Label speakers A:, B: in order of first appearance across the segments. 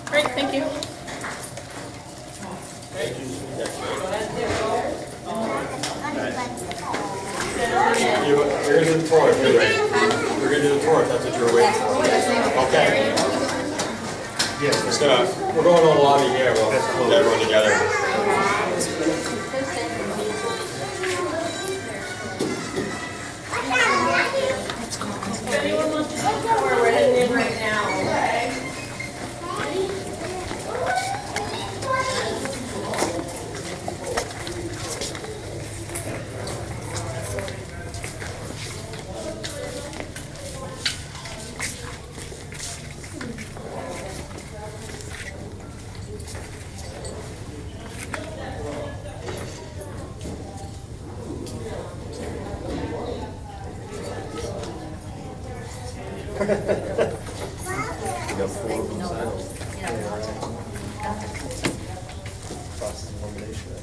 A: Great, thank you.
B: You're going to do the tour, too, right? We're going to do the tour if that's what you're waiting for. Okay. We're going on the lobby here. We'll get everyone together.
A: If anyone wants to come forward, we're heading in right now, okay?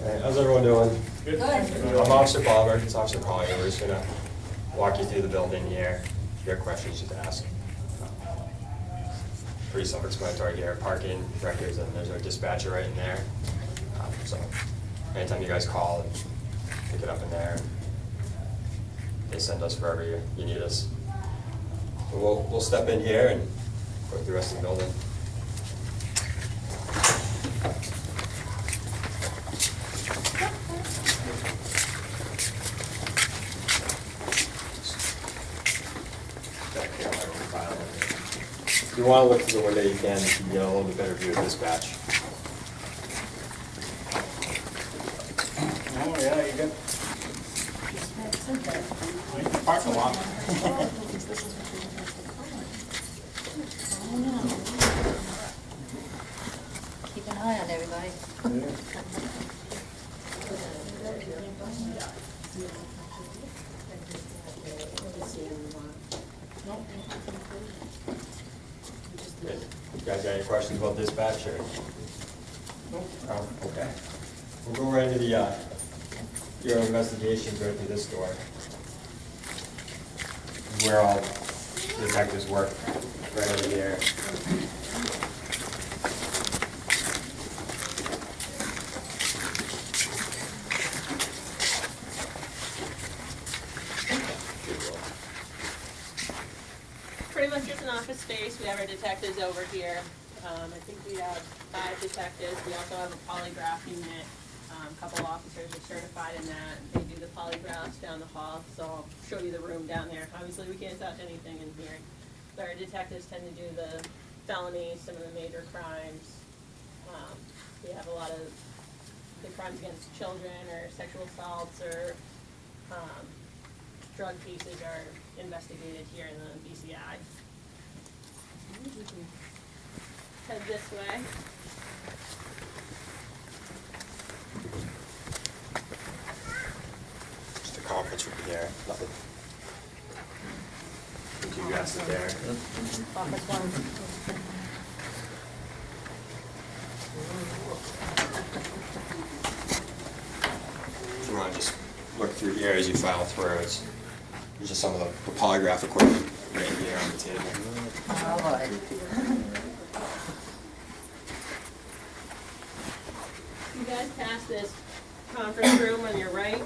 B: Hey, how's everyone doing? Good. I'm Officer Palmer. It's Officer Collier. We're just going to walk you through the building here. If you have questions, just ask. Pretty self-explanatory here. Parking records, and there's our dispatcher right in there. So anytime you guys call, pick it up in there. They send us wherever you need us. So we'll step in here and go through the rest of the building. If you want to look through the window, you can, to get a little bit better view of dispatch.
C: Oh, yeah, you got. You can park a lot.
D: Keep an eye on everybody.
B: Good. You guys got any questions about dispatch or? Oh, okay. We'll go right into your investigations right through this door. Where all detectives work, right over here.
A: Pretty much just an office space. We have our detectives over here. I think we have 5 detectives. We also have a polygraph unit. A couple officers are certified in that. They do the polygraphs down the hall, so I'll show you the room down there. Obviously, we can't touch anything in here. But our detectives tend to do the felonies, some of the major crimes. We have a lot of the crimes against children or sexual assaults or drug cases are investigated here in the BCI. Head this way.
B: Just a conference room here, nothing. You guys sit there.
D: Office one.
B: If you want to just look through here as you file through, it's just some of the polygraph equipment right here on the table.
D: All right.
A: You guys pass this conference room on your right.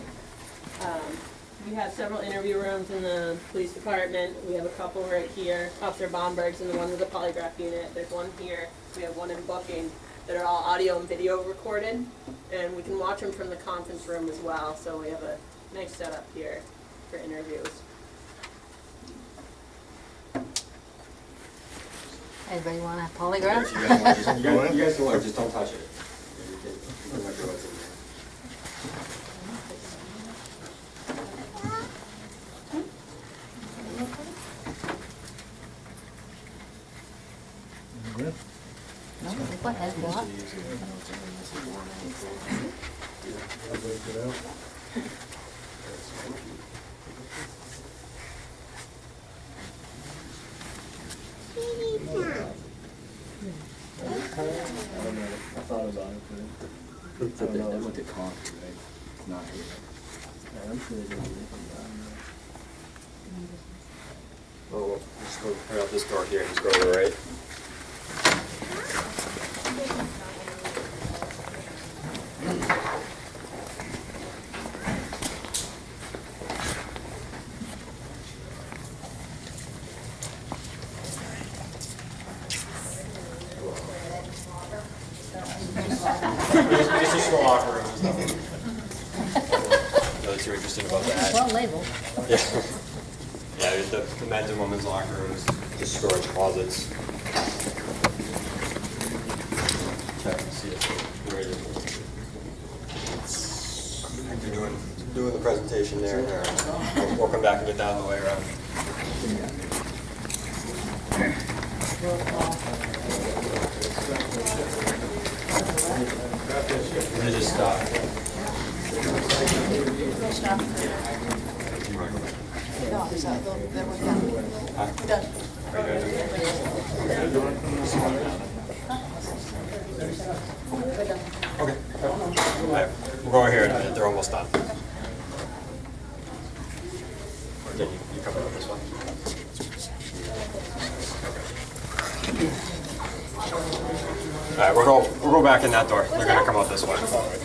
A: We have several interview rooms in the police department. We have a couple right here. Officer Bomberg's in the one with the polygraph unit. There's one here. We have one in booking that are all audio and video recorded. And we can watch them from the conference room as well. So we have a nice setup here for interviews.
D: Anybody want a polygraph?
B: You guys can look, just don't touch it. You can look at what's in there.
D: No, go ahead, go on.
C: I thought about it, but I don't know, I looked at comp, right? It's not here. Yeah, I'm sure they did anything about
B: Oh, just go right out this door here, just go to the right. It's just the locker room and stuff. Know that you're interested about that.
D: Well labeled.
B: Yeah. Yeah, the men's and women's locker rooms, the storage closets. Check and see if you're ready. You're doing the presentation there. We'll come back and get down the way around. They just stop. Okay. All right. We'll go over here. They're almost done. Or did you come up this one? All right, we'll go back in that door. They're gonna come out this way.
E: I'm sorry?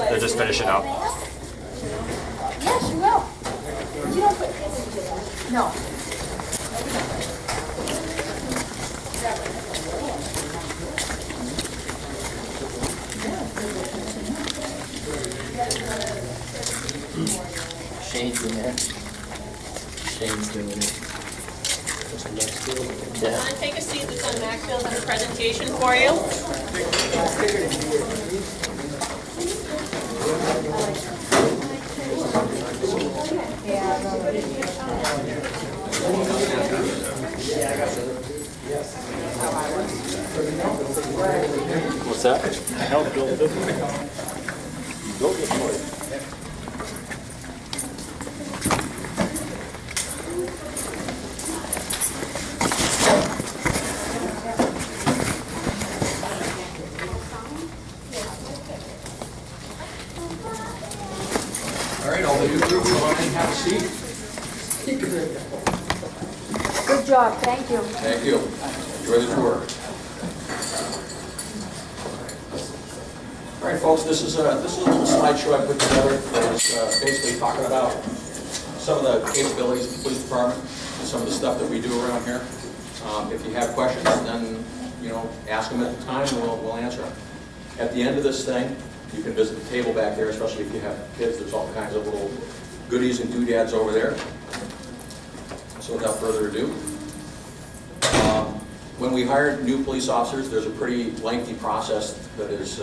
B: They're just finishing up.
E: Yes, you will. You don't put no.
C: Shane's in there. Shane's doing it.
A: Want to take a seat? Lieutenant Maxfield has a presentation for you.
C: What's that? I helped build this one. You built this one.
F: All right, all the new group, go on and have a seat.
E: Good job, thank you.
F: Thank you. Enjoy the tour. All right, folks, this is a little slideshow I put together that is basically talking about some of the capabilities of the police department and some of the stuff that we do around here. If you have questions, then ask them at the time, and we'll answer them. At the end of this thing, you can visit the table back there, especially if you have kids. There's all kinds of little goodies and doodads over there. So without further ado, when we hire new police officers, there's a pretty lengthy process that is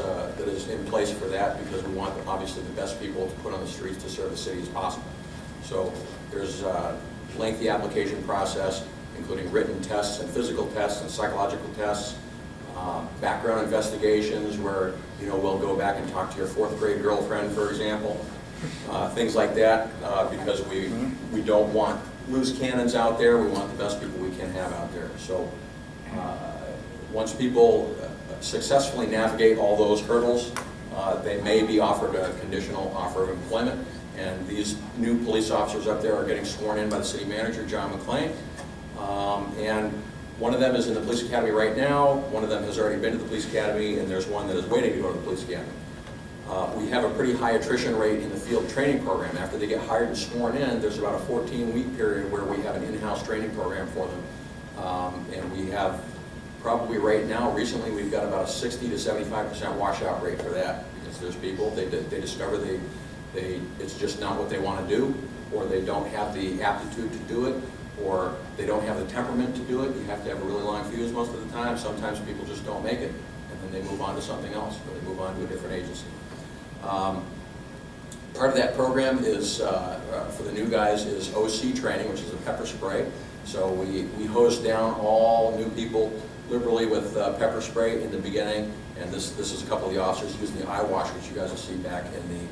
F: in place for that, because we want, obviously, the best people to put on the streets to serve the city as possible. So there's a lengthy application process, including written tests and physical tests and psychological tests, background investigations where we'll go back and talk to your 4th grade girlfriend, for example, things like that, because we don't want loose cannons out there. We want the best people we can have out there. So once people successfully navigate all those hurdles, they may be offered a conditional offer of employment. And these new police officers up there are getting sworn in by the city manager, John McClain. And one of them is in the police academy right now. One of them has already been to the police academy, and there's one that is waiting to go to the police academy. We have a pretty high attrition rate in the field training program. After they get hired and sworn in, there's about a 14-week period where we have an in-house training program for them. And we have probably right now, recently, we've got about a 60 to 75% washout rate for that, because there's people, they discover it's just not what they want to do, or they don't have the aptitude to do it, or they don't have the temperament to do it. You have to have a really long fuse most of the time. Sometimes people just don't make it, and then they move on to something else, or they move on to a different agency. Part of that program is, for the new guys, is OC training, which is a pepper spray. So we hose down all new people liberally with pepper spray in the beginning, and this is a couple of the officers using the eye wash, which you guys will see back in the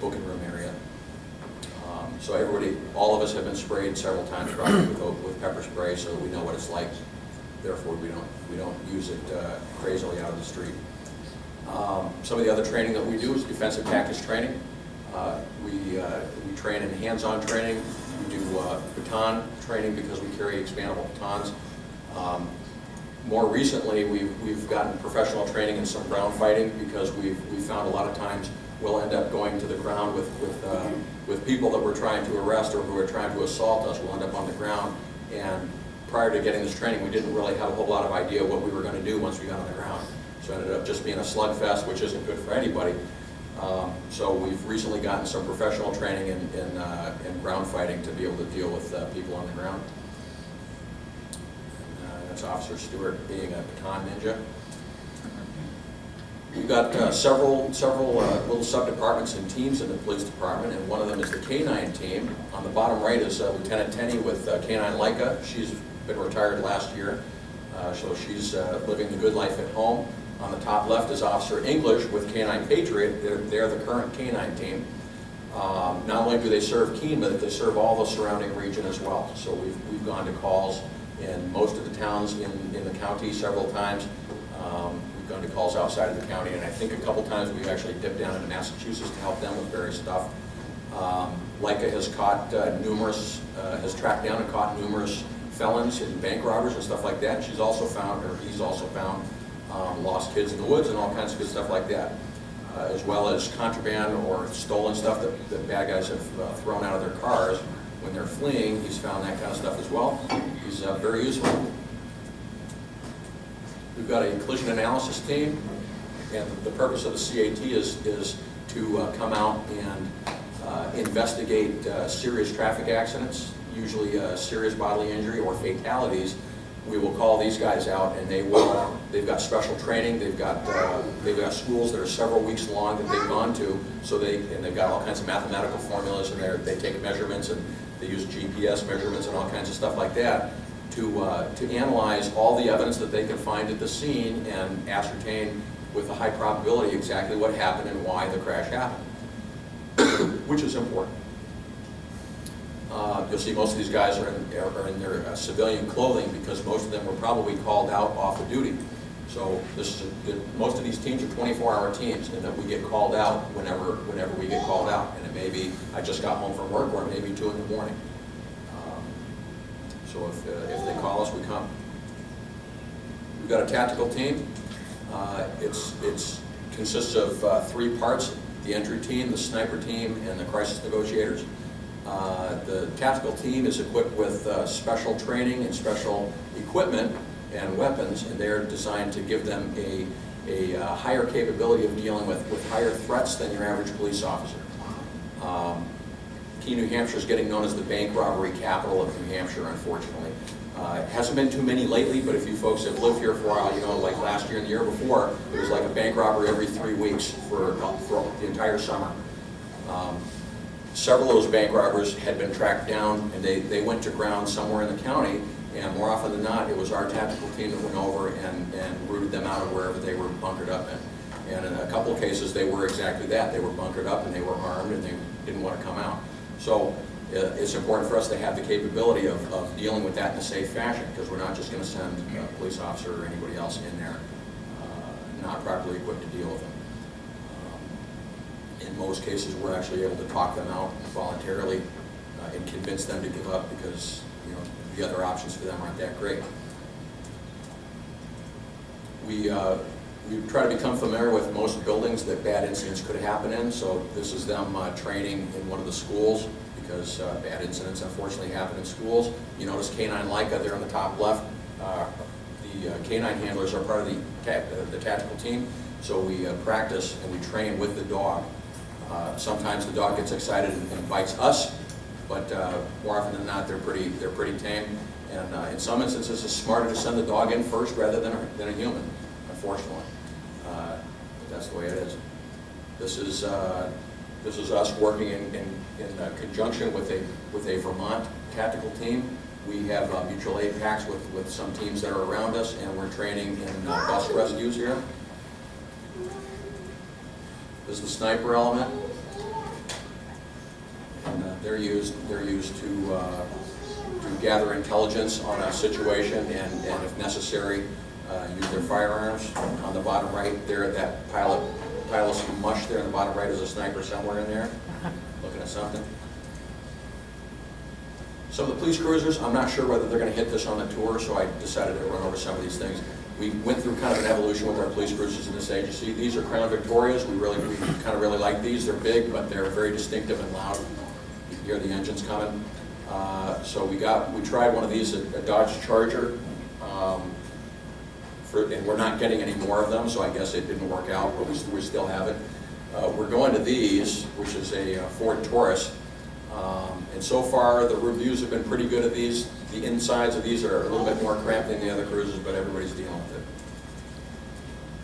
F: booking room area. So all of us have been sprayed several times probably with pepper spray, so we know what it's like. Therefore, we don't use it crazily out of the street. Some of the other training that we do is defensive tactics training. We train in hands-on training. We do baton training because we carry expandable batons. More recently, we've gotten professional training in some ground fighting, because we've found a lot of times we'll end up going to the ground with people that we're trying to arrest or who are trying to assault us. We'll end up on the ground, and prior to getting this training, we didn't really have a whole lot of idea what we were going to do once we got on the ground. So it ended up just being a slugfest, which isn't good for anybody. So we've recently gotten some professional training in ground fighting to be able to deal with people on the ground. That's Officer Stewart being a baton ninja. We've got several little sub-departments and teams in the police department, and one of them is the K9 team. On the bottom right is Lieutenant Tenney with K9 Leica. She's been retired last year, so she's living the good life at home. On the top left is Officer English with K9 Patriot. They're the current K9 team. Not only do they serve Keene, but they serve all the surrounding region as well. So we've gone to calls in most of the towns in the county several times. We've gone to calls outside of the county, and I think a couple times we've actually dipped down into Massachusetts to help them with various stuff. Leica has caught has tracked down and caught numerous felons and bank robbers and stuff like that. She's also found, or he's also found, lost kids in the woods and all kinds of good stuff like that, as well as contraband or stolen stuff that bad guys have thrown out of their cars when they're fleeing. He's found that kind of stuff as well. He's very useful. We've got a collision analysis team, and the purpose of the CAT is to come out and investigate serious traffic accidents, usually serious bodily injury or fatalities. We will call these guys out, and they've got special training. They've got schools that are several weeks long that they've gone to. So they've got all kinds of mathematical formulas, and they take measurements, and they use GPS measurements and all kinds of stuff like that to analyze all the evidence that they can find at the scene and ascertain with a high probability exactly what happened and why the crash happened, which is important. You'll see most of these guys are in their civilian clothing because most of them were probably called out off of duty. So most of these teams are 24-hour teams, and that we get called out whenever we get called out. And it may be I just got home from work, or it may be 2 in the morning. So if they call us, we come. We've got a tactical team. It consists of 3 parts: the entry team, the sniper team, and the crisis negotiators. The tactical team is equipped with special training and special equipment and weapons, and they're designed to give them a higher capability of dealing with higher threats than your average police officer. Keene, New Hampshire is getting known as the bank robbery capital of New Hampshire, unfortunately. It hasn't been too many lately, but if you folks have lived here for a while, you know, like last year and the year before, it was like a bank robbery every 3 weeks for the entire summer. Several of those bank robbers had been tracked down, and they went to ground somewhere in the county, and more often than not, it was our tactical team that went over and rooted them out of wherever they were bunkered up in. And in a couple of cases, they were exactly that. They were bunkered up, and they were armed, and they didn't want to come out. So it's important for us to have the capability of dealing with that in a safe fashion, because we're not just going to send a police officer or anybody else in there not properly equipped to deal with them. In most cases, we're actually able to talk them out voluntarily and convince them to give up, because the other options for them aren't that great. We try to become familiar with most buildings that bad incidents could happen in. So this is them training in one of the schools, because bad incidents unfortunately happen in schools. You notice K9 Leica there on the top left. The K9 handlers are part of the tactical team. So we practice and we train with the dog. Sometimes the dog gets excited and bites us, but more often than not, they're pretty tame. And in some instances, it's smarter to send the dog in first rather than a human, unfortunately. But that's the way it is. This is us working in conjunction with a Vermont tactical team. We have mutual aid packs with some teams that are around us, and we're training in bus rescues here. This is the sniper element, and they're used to gather intelligence on a situation and if necessary, use their firearms. On the bottom right there, that pile of mush there on the bottom right is a sniper somewhere in there, looking at something. Some of the police cruisers, I'm not sure whether they're going to hit this on the tour, so I decided to run over some of these things. We went through kind of an evolution with our police cruisers in this agency. These are Crown Victorias. We kind of really like these. They're big, but they're very distinctive and loud. You can hear the engines coming. So we tried one of these at Dodge Charger, and we're not getting any more of them, so I guess it didn't work out, but we still have it. We're going to these, which is a Ford Taurus, and so far the reviews have been pretty good of these. The insides of these are a little bit more cramped than the other cruisers, but everybody's dealing with it.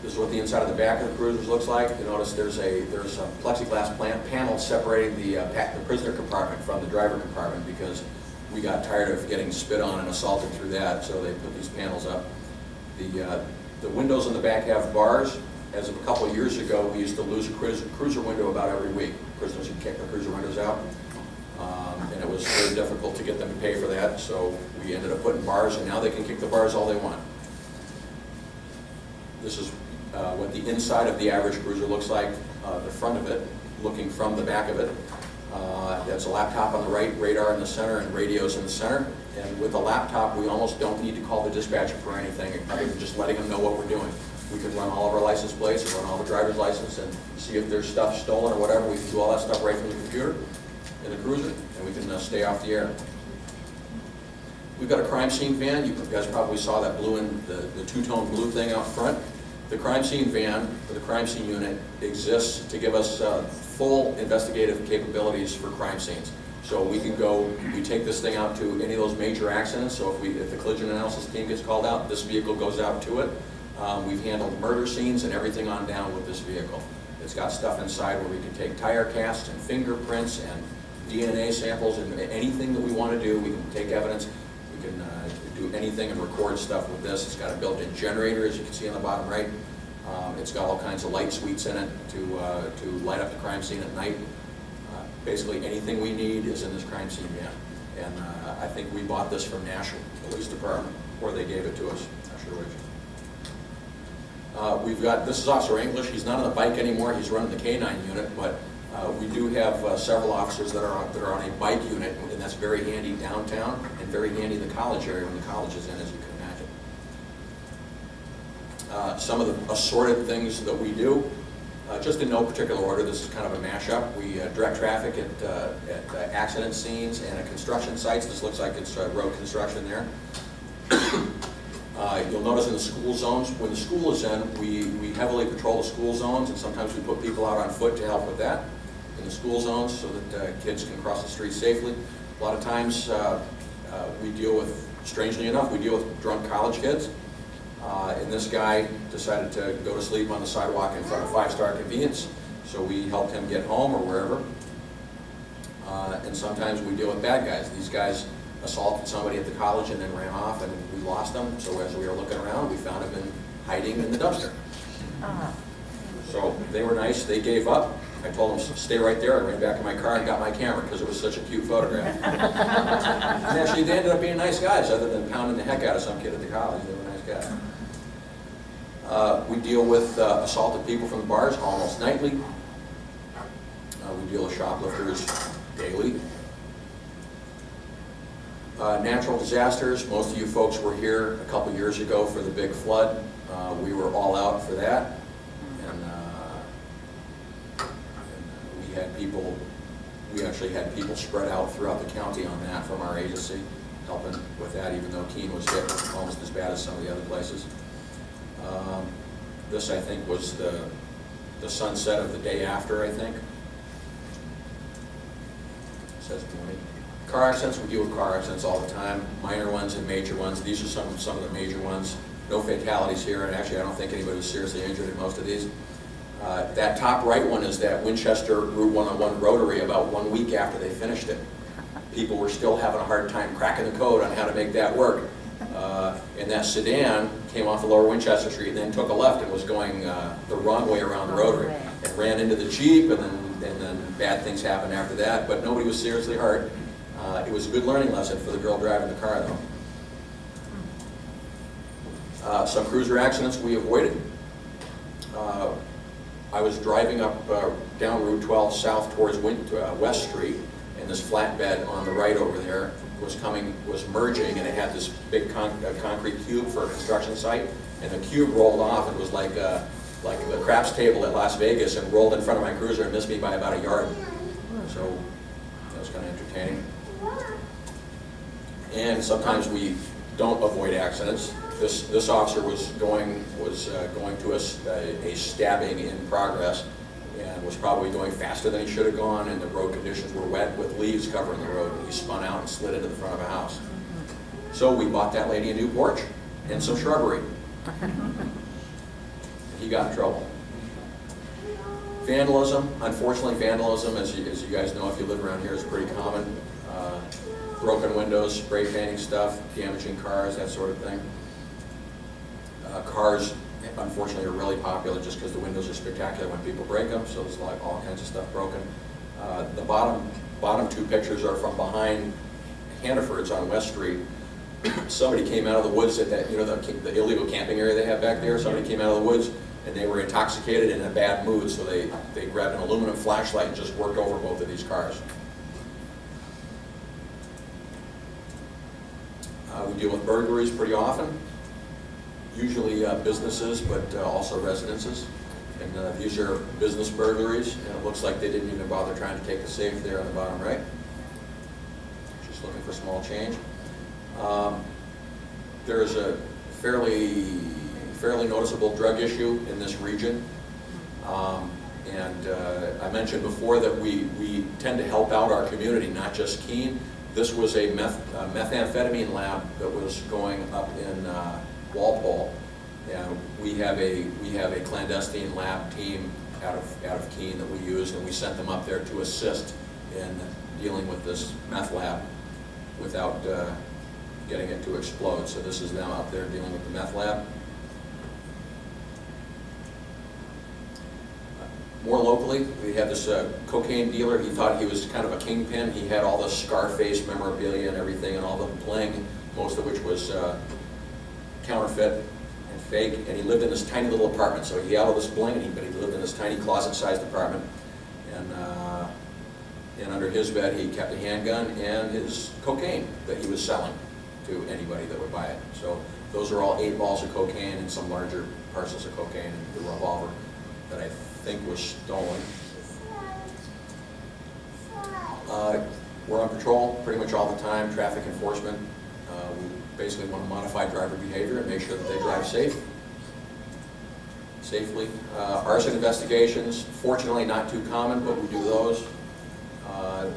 F: This is what the inside of the back of the cruisers looks like. You notice there's a plexiglass panel separating the prisoner compartment from the driver compartment because we got tired of getting spit on and assaulted through that, so they put these panels up. The windows in the back have bars. As of a couple of years ago, we used to lose a cruiser window about every week. Prisoners would kick the cruiser windows out, and it was very difficult to get them to pay for that, so we ended up putting bars, and now they can kick the bars all they want. This is what the inside of the average cruiser looks like, the front of it, looking from the back of it. That's a laptop on the right, radar in the center, and radios in the center. And with the laptop, we almost don't need to call the dispatcher for anything other than just letting them know what we're doing. We can run all of our license plates, and run all the driver's license, and see if there's stuff stolen or whatever. We can do all that stuff right from the computer in the cruiser, and we can stay off the air. We've got a crime scene van. You guys probably saw that blue and the two-tone blue thing out front. The crime scene van, or the crime scene unit, exists to give us full investigative capabilities for crime scenes. So we can go, we take this thing out to any of those major accidents, so if the collision analysis team gets called out, this vehicle goes out to it. We've handled murder scenes and everything on down with this vehicle. It's got stuff inside where we can take tire casts and fingerprints and DNA samples and anything that we want to do. We can take evidence. We can do anything and record stuff with this. It's got a built-in generator, as you can see on the bottom right. It's got all kinds of light suites in it to light up the crime scene at night. Basically anything we need is in this crime scene van. And I think we bought this from National Police Department, or they gave it to us. Not sure which. We've got, this is Officer English. He's not on the bike anymore. He's running the K9 unit, but we do have several officers that are on a bike unit, and that's very handy downtown and very handy in the college area when the college is in, as you can imagine. Some of the assorted things that we do, just in no particular order, this is kind of a mashup. We direct traffic at accident scenes and at construction sites. This looks like it's road construction there. You'll notice in the school zones, when the school is in, we heavily patrol the school zones, and sometimes we put people out on foot to help with that in the school zones so that kids can cross the street safely. A lot of times we deal with, strangely enough, we deal with drunk college kids. And this guy decided to go to sleep on the sidewalk in front of Five Star Convenience, so we helped him get home or wherever. And sometimes we deal with bad guys. These guys assaulted somebody at the college and then ran off, and we lost them. So as we were looking around, we found them hiding in the dumpster. So they were nice. They gave up. I told them, stay right there. I ran back in my car and got my camera because it was such a cute photograph. And actually, they ended up being nice guys, other than pounding the heck out of some kid at the college. They were nice guys. We deal with assaulted people from the bars almost nightly. We deal with shoplifters daily. Natural disasters. Most of you folks were here a couple years ago for the big flood. We were all out for that. And we actually had people spread out throughout the county on that from our agency, helping with that, even though Keene was hit almost as bad as some of the other places. This, I think, was the sunset of the day after, I think. It says morning. Car accidents, we deal with car accidents all the time, minor ones and major ones. These are some of the major ones. No fatalities here, and actually I don't think anybody was seriously injured in most of these. That top right one is that Winchester Route 101 rotary about 1 week after they finished it. People were still having a hard time cracking the code on how to make that work. And that sedan came off of Lower Winchester Street and then took a left and was going the wrong way around the rotary and ran into the Jeep, and then bad things happened after that, but nobody was seriously hurt. It was a good learning lesson for the girl driving the car, though. Some cruiser accidents we avoided. I was driving up down Route 12 south towards West Street, and this flatbed on the right over there was merging, and it had this big concrete cube for a construction site, and the cube rolled off and was like the craps table at Las Vegas, and rolled in front of my cruiser and missed me by about a yard. So that was kind of entertaining. And sometimes we don't avoid accidents. This officer was going to a stabbing in progress and was probably going faster than he should have gone, and the road conditions were wet with leaves covering the road, and he spun out and slid into the front of a house. So we bought that lady a new porch and some shrubbery. He got in trouble. Vandalism, unfortunately vandalism, as you guys know if you live around here, is pretty common. Broken windows, spray painting stuff, damaging cars, that sort of thing. Cars, unfortunately, are really popular just because the windows are spectacular when people break them, so there's like all kinds of stuff broken. The bottom two pictures are from behind Hannaford's on West Street. Somebody came out of the woods at that, the illegal camping area they have back there. Somebody came out of the woods and they were intoxicated and in a bad mood, so they grabbed an aluminum flashlight and just worked over both of these cars. We deal with burglaries pretty often, usually businesses, but also residences. And these are business burglaries, and it looks like they didn't even bother trying to take the safe there on the bottom right. Just looking for small change. There's a fairly noticeable drug issue in this region. I mentioned before that we tend to help out our community, not just Keene. This was a methamphetamine lab that was going up in Walpole. And we have a clandestine lab team out of Keene that we use, and we sent them up there to assist in dealing with this meth lab without getting it to explode. So this is now up there dealing with the meth lab. More locally, we had this cocaine dealer. He thought he was kind of a kingpin. He had all the Scarface memorabilia and everything, and all the bling, most of which was counterfeit and fake. And he lived in this tiny little apartment. So he had all this bling, but he lived in this tiny closet-sized apartment. And under his bed, he kept a handgun and his cocaine that he was selling to anybody that would buy it. So those are all 8 balls of cocaine and some larger parcels of cocaine and the revolver that I think was stolen. We're on patrol pretty much all the time, traffic enforcement. We basically want to modify driver behavior and make sure that they drive safely. Arson investigations, fortunately not too common, but we do those.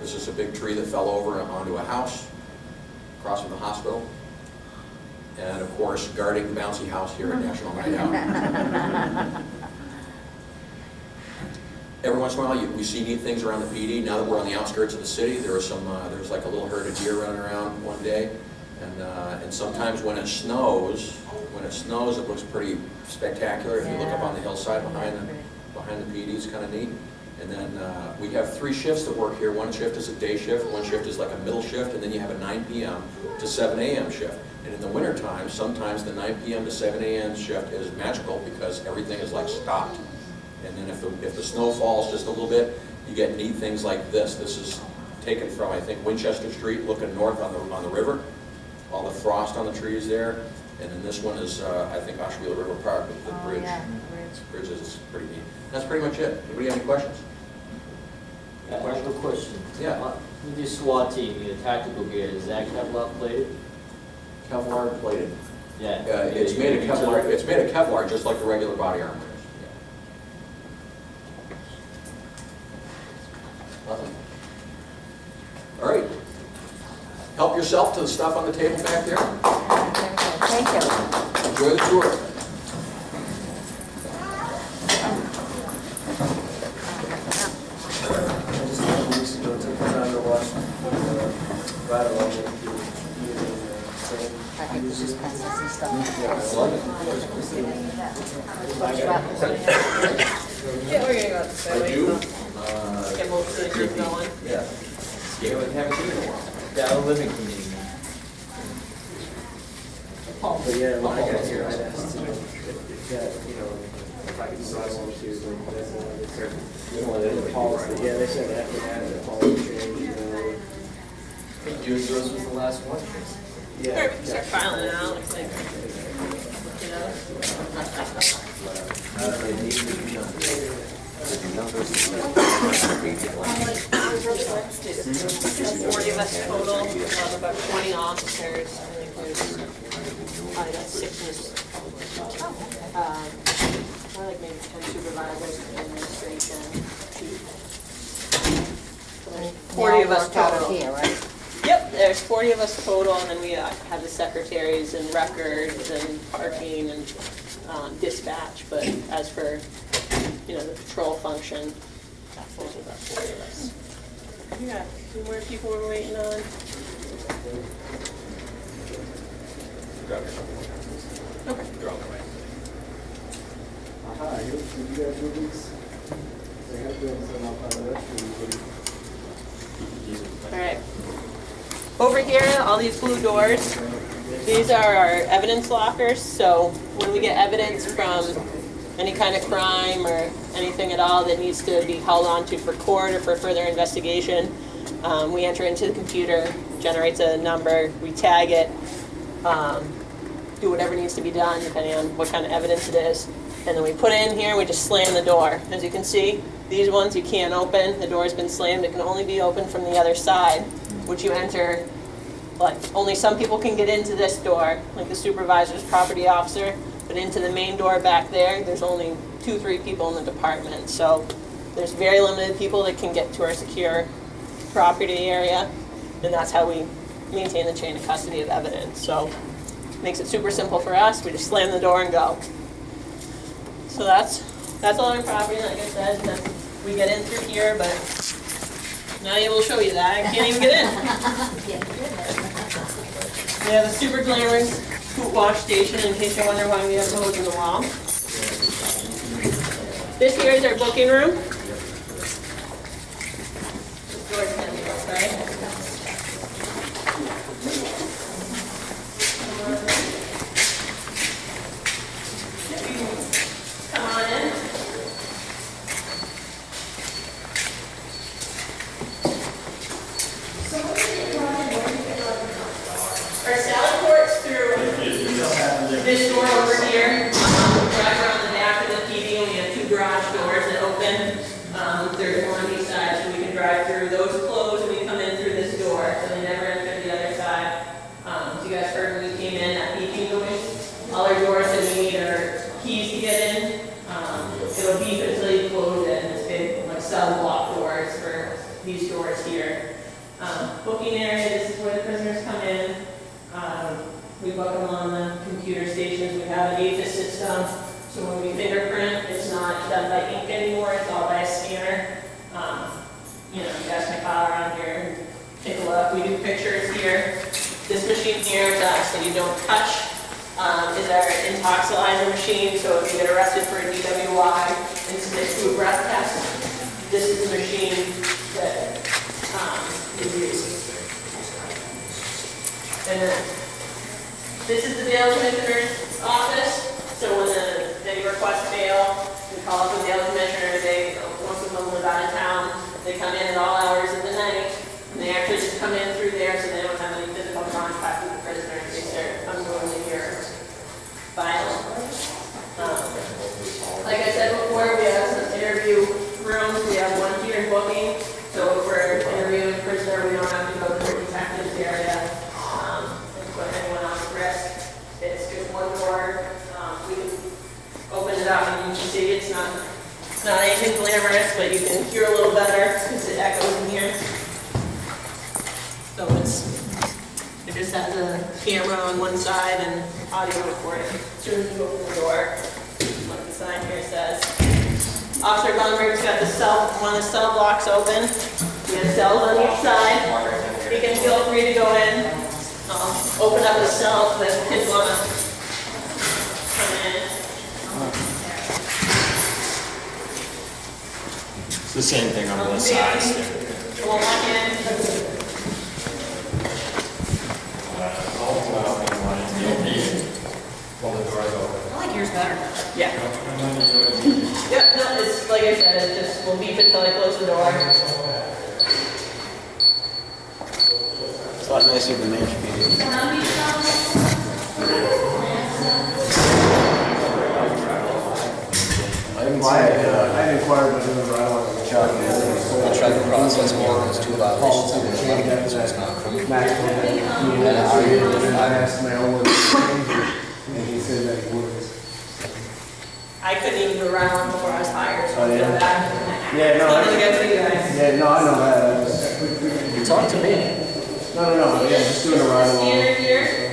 F: This is a big tree that fell over onto a house across from the hospital. And of course, guarding the bouncy house here at National Night Out. Every once in a while, we see neat things around the PD. Now that we're on the outskirts of the city, there was like a little herd of deer running around one day, and sometimes when it snows, it looks pretty spectacular. If you look up on the hillside behind the PD, it's kind of neat. And then we have 3 shifts that work here. One shift is a day shift, one shift is like a middle shift, and then you have a 9 p.m. to 7 a.m. shift. And in the wintertime, sometimes the 9 p.m. to 7 a.m. shift is magical because everything is like stopped. And then if the snow falls just a little bit, you get neat things like this. This is taken from, I think, Winchester Street, looking north on the river. All the frost on the trees there. And then this one is, I think, Osceola River Park with the bridge.
D: Yeah, the bridge.
F: Bridge is pretty neat. That's pretty much it. Anybody have any questions?
G: I have a question.
F: Yeah.
G: With your SWAT team, your tactical gear, is that Kevlar plated?
F: Kevlar plated.
G: Yeah.
F: It's made of Kevlar. It's made of Kevlar, just like the regular body armor is. Nothing. All right. Help yourself to the stuff on the table back there.
E: Thank you.
F: Enjoy the tour.
C: Just a couple weeks ago, took the time to watch right along with the
D: I think we just pass this and stuff.
C: yeah, I love it.
A: Yeah, we're gonna go out the
F: I do.
A: Get most of the group going.
C: Yeah.
G: Haven't seen it. Yeah, I'm living community.
C: But yeah, when I got here, I'd asked to, if I could sign one to, the policy. Yeah, they said after that, the policy changed,
G: I think yours was the last one.
A: All right, we can start filing it out, looks like, you know. There's 40 of us total, about 20 officers. I think there's probably about 6 more like maybe 10 supervisors and administration. So there's 40 of us
E: Worked out
A: total.
E: here, right?
A: Yep, there's 40 of us total, and then we have the secretaries and records and parking and dispatch. But as for, the patrol function, there's about 40 of us. We got 2 more people we're waiting on. Okay.
B: You're on the way.
C: Aha, you guys do this? They have to send out the rest
A: All right. Over here, all these blue doors, these are our evidence lockers. So when we get evidence from any kind of crime or anything at all that needs to be held onto for court or for further investigation, we enter into the computer, generates a number, we tag it, do whatever needs to be done depending on what kind of evidence it is. And then we put it in here and we just slam the door. As you can see, these ones you can't open. The door's been slammed. It can only be opened from the other side, which you enter. Like, only some people can get into this door, like the supervisor's property officer, but into the main door back there, there's only 2-3 people in the department. So there's very limited people that can get to our secure property area, and that's how we maintain the chain of custody of evidence. So it makes it super simple for us. We just slam the door and go. So that's all our property, like I said. Then we get in through here, but I'm not able to show you that. I can't even get in. We have a super glamorous scoop wash station, in case you're wondering why we have hose in the wall. This here is our booking room. This door's heavy, right? Come on in. Our salad court's through this door over here. Drive around the back of the PD, and we have 2 garage doors that open. There's one on each side, so we can drive through. Those close, and we come in through this door, so they never enter the other side. As you guys heard when we came in, that PD building, all our doors that we need are keys to get in. It'll beep until you close it, and it's big, like cell block doors for these doors here. Booking area, this is where the prisoners come in. We book them on the computer stations. We have an APHIS system, so when we fingerprint, it's not done by ink anymore, it's all by a scanner. You guys can file around here and take a look. We do pictures here. This machine here that you don't touch is our intoxilizer machine, so if you get arrested for a DWI and submit to a breath test, this is the machine that we use. And then this is the bail commissioner's office. So when they request bail, we call up the bail commissioner. Most of them live out of town. They come in at all hours of the night, and they actually just come in through there, so they don't have any physical contact with the prisoner in case they're unwilling or violent. Like I said before, we have some interview rooms. We have one tiered booking. So if we're interviewing a prisoner, we don't have to go to the detective's area and put anyone on risk. It's just one door. We can open it up and you can see it's not anything glamorous, but you can hear a little better because it echoes in here. So it just has a camera on one side and audio recording. As soon as you open the door, like the sign here says. Officer Gunberg's got one of the cell blocks open. We have cells on each side. You can feel free to go in, open up the cell so that kids want to come in.
B: It's the same thing on both sides.
A: Come on back in.
B: While the door's open.
E: I like yours better.
A: Yeah. Yep, no, it's like I said, it just will beep until I close the door.
C: It's a lot nicer than the HPD. I inquired, but I didn't ride on the truck.
D: tried to process more of those 2 violations that were allowed because it was not approved.
C: Max told me,
D: And I argued with him.
C: I asked Mail what it was, and he said that it was.
A: I couldn't even go around before I was hired, so
C: Oh,
A: I feel
C: yeah?
A: bad.
C: Yeah, no,
A: It's not really good for you guys.
C: yeah, no, I know that.
D: Talk to me.
C: No, yeah, just doing a ride along.
A: Standard here.